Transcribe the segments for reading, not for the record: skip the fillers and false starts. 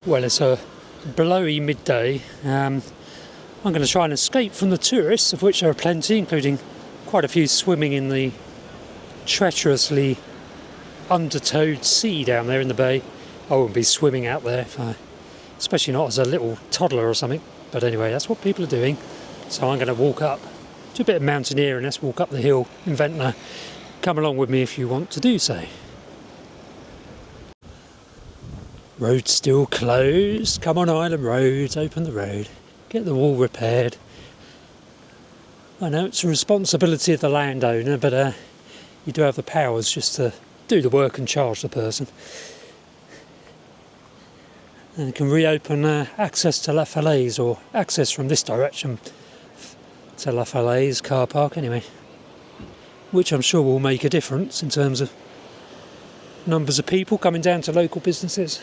Well, it's a blowy midday. I'm going to try and escape from the tourists, of which there are plenty, including quite a few swimming in the treacherously undertowed sea down there in the bay. I wouldn't be swimming out there, especially not as a little toddler or something. But anyway, that's what people are doing. So I'm going to walk up, do a bit of mountaineering. Let's walk up the hill in Ventnor. Come along with me if you want to do so. Road still closed. Come on, Island Roads, open the road. Get the wall repaired. I know it's a responsibility of the landowner, but you do have the powers just to do the work and charge the person. And it can reopen access to La Falaise, or access from this direction to La Falaise car park anyway. Which I'm sure will make a difference in terms of numbers of people coming down to local businesses.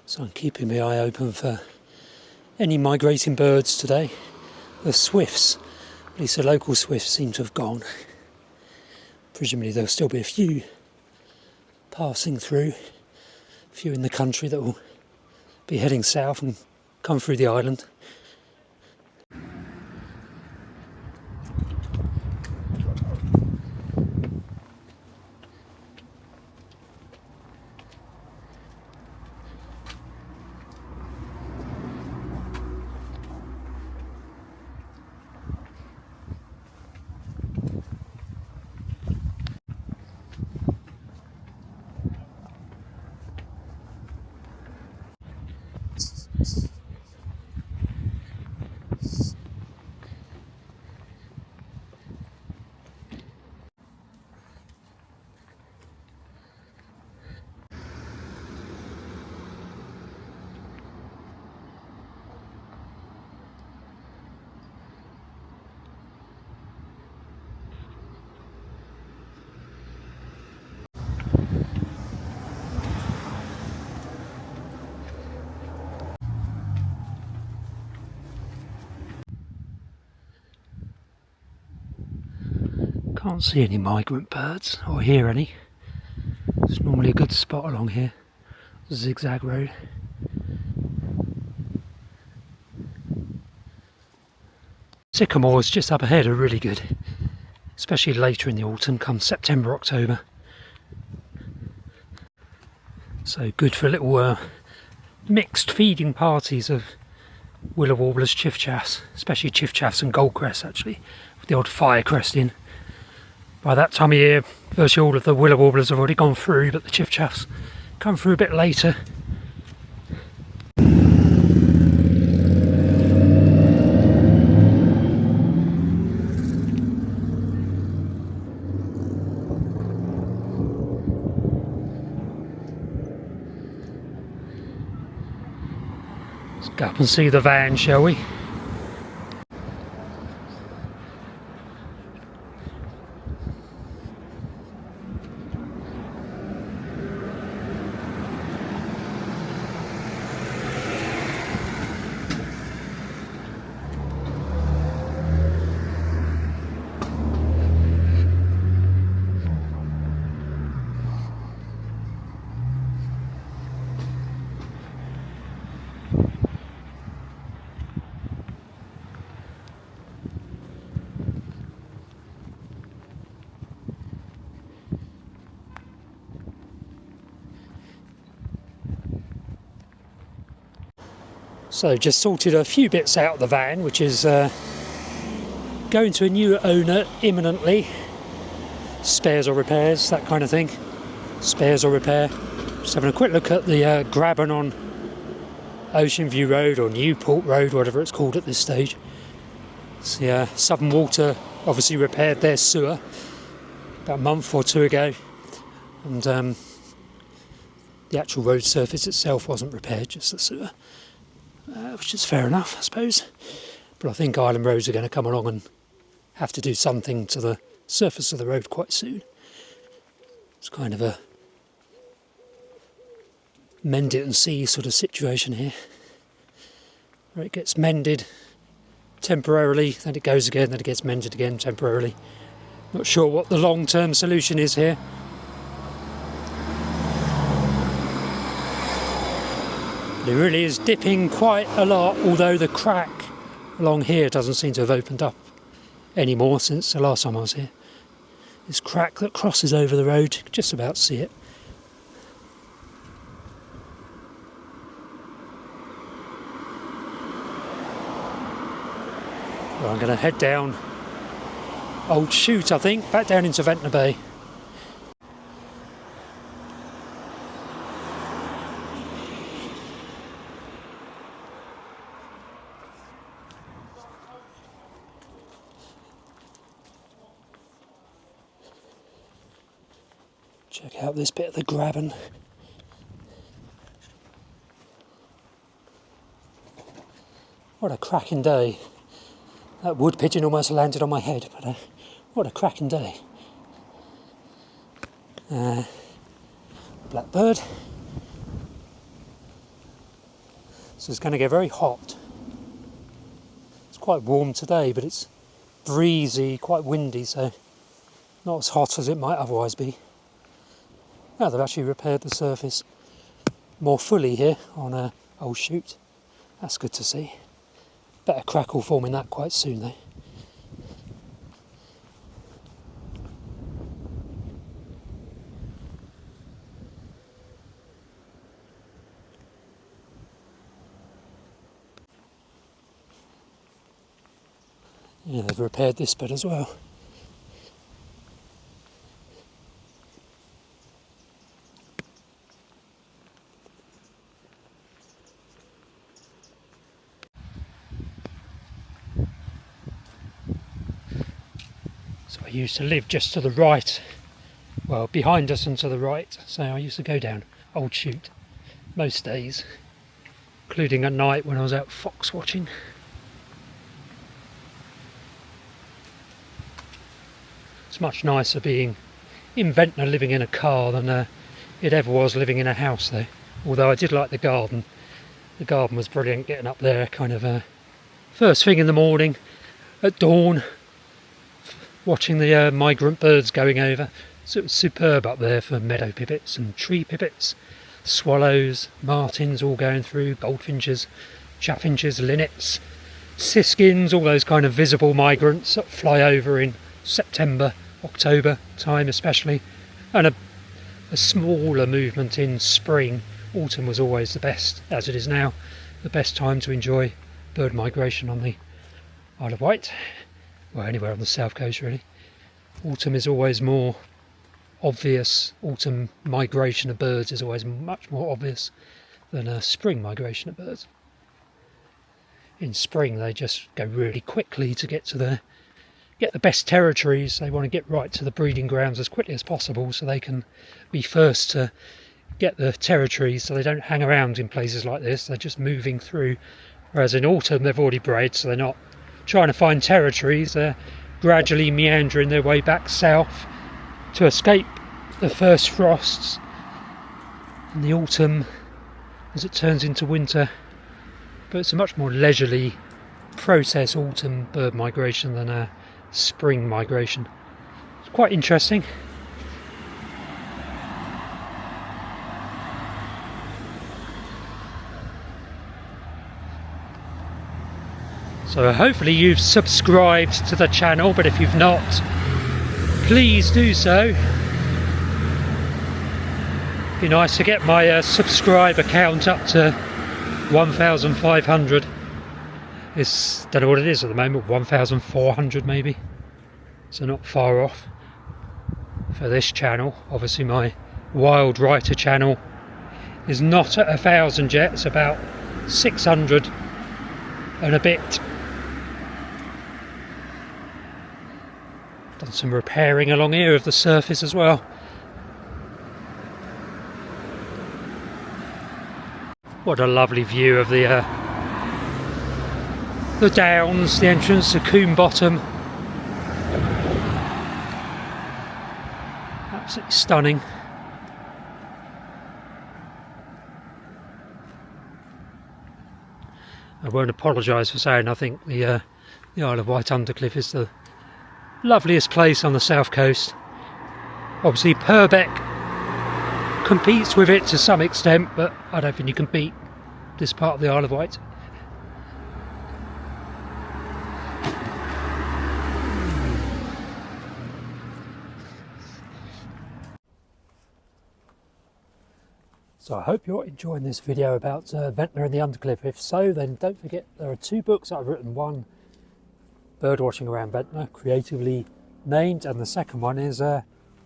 So I'm keeping my eye open for any migrating birds today. The swifts, at least the local swifts, seem to have gone. Presumably there'll still be a few passing through, a few in the country that will be heading south and come through the island. Can't see any migrant birds or hear any. It's normally a good spot along here, zigzag road. Sycamores just up ahead are really good, especially later in the autumn, come September, October. So good for little mixed feeding parties of willow warblers, chiffchaffs, especially chiffchaffs and goldcrests actually, with the odd firecrest in. By that time of year, virtually all of the willow warblers have already gone through, but the chiffchaffs come through a bit later. Let's go up and see the van, shall we? So just sorted a few bits out of the van, which is going to a new owner imminently. Spares or repairs, that kind of thing. Spares or repair. Just having a quick look at the Graben on Ocean View Road, or Newport Road, whatever it's called at this stage. So, Southern Water obviously repaired their sewer about a month or two ago, and the actual road surface itself wasn't repaired, just the sewer. Which is fair enough, I suppose. But I think Island Roads are going to come along and have to do something to the surface of the road quite soon. It's kind of a mend it and see sort of situation here, where it gets mended temporarily, then it goes again, then it gets mended again temporarily. Not sure what the long-term solution is here. But it really is dipping quite a lot, although the crack along here doesn't seem to have opened up anymore since the last time I was here. This crack that crosses over the road, you can just about see it. Well, I'm going to head down Old Chute, I think, back down into Ventnor Bay. Check out this bit of the Graben. What a cracking day. That wood pigeon almost landed on my head, but what a cracking day. Blackbird. So it's going to get very hot. It's quite warm today, but it's breezy, quite windy, so not as hot as it might otherwise be. Now they've actually repaired the surface more fully here on Old Chute. That's good to see. Better crackle forming that quite soon though. Yeah, they've repaired this bit as well. So I used to live just to the right, well, behind us and to the right, so I used to go down Old Chute most days, including at night when I was out fox watching. It's much nicer being in Ventnor living in a car than it ever was living in a house though, although I did like the garden. The garden was brilliant, getting up there kind of first thing in the morning at dawn, watching the migrant birds going over. So it was superb up there for meadow pipits and tree pipits, swallows, martins all going through, goldfinches, chaffinches, linnets, siskins, all those kind of visible migrants that fly over in September, October time especially, and a smaller movement in spring. Autumn was always the best, as it is now, the best time to enjoy bird migration on the Isle of Wight. Well, anywhere on the south coast really. Autumn is always more obvious. Autumn migration of birds is always much more obvious than a spring migration of birds. In spring they just go really quickly to get the best territories. They want to get right to the breeding grounds as quickly as possible so they can be first to get the territories, so they don't hang around in places like this. They're just moving through, whereas in autumn they've already bred, so they're not trying to find territories. They're gradually meandering their way back south to escape the first frosts in the autumn as it turns into winter. But it's a much more leisurely process, autumn bird migration, than a spring migration. It's quite interesting. So hopefully you've subscribed to the channel, but if you've not, please do so. Be nice to get my subscriber count up to 1,500. It's, don't know what it is at the moment, 1,400 maybe. So not far off for this channel. Obviously my Wild Writer channel is not at 1,000 yet, it's about 600 and a bit. Done some repairing along here of the surface as well. What a lovely view of the downs, the entrance to Combe Bottom. Absolutely stunning. I won't apologise for saying I think the Isle of Wight Undercliff is the loveliest place on the south coast. Obviously Purbeck competes with it to some extent, but I don't think you can beat this part of the Isle of Wight. So I hope you're enjoying this video about Ventnor and the Undercliff. If so, then don't forget there are 2 books I've written. One, Birdwatching Around Ventnor, creatively named, and the second one is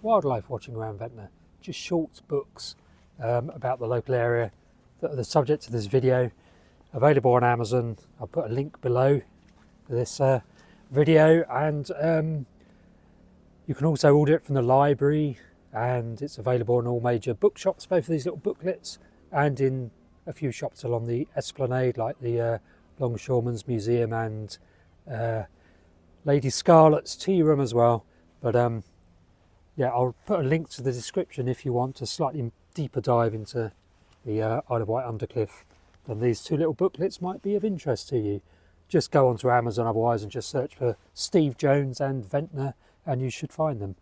Wildlife Watching Around Ventnor. Just short books about the local area that are the subject of this video. Available on Amazon. I'll put a link below this video, and you can also order it from the library, and it's available in all major bookshops, both of these little booklets, and in a few shops along the Esplanade, like the Longshoremen's Museum and Lady Scarlett's Tea Room as well. But yeah, I'll put a link to the description if you want a slightly deeper dive into the Isle of Wight Undercliff. Then these 2 little booklets might be of interest to you. Just go onto Amazon otherwise and just search for Steve Jones and Ventnor and you should find them.